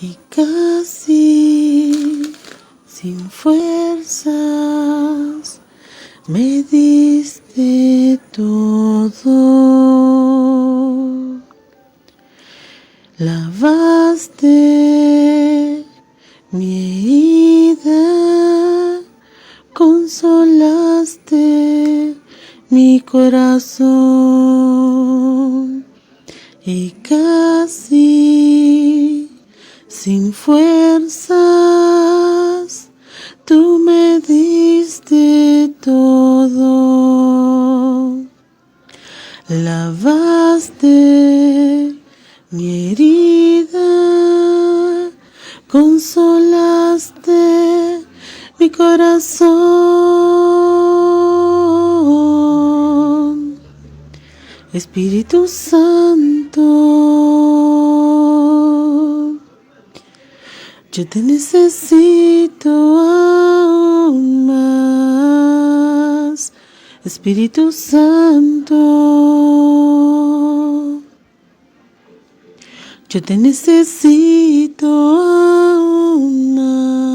y casi sin fuerzas me diste todo. Lavaste mi herida, consolaste mi corazón y casi sin fuerzas tú me diste todo. Lavaste mi herida, consolaste mi corazón. Espíritu Santo, yo te necesito aún más. Espíritu Santo, yo te necesito aún más.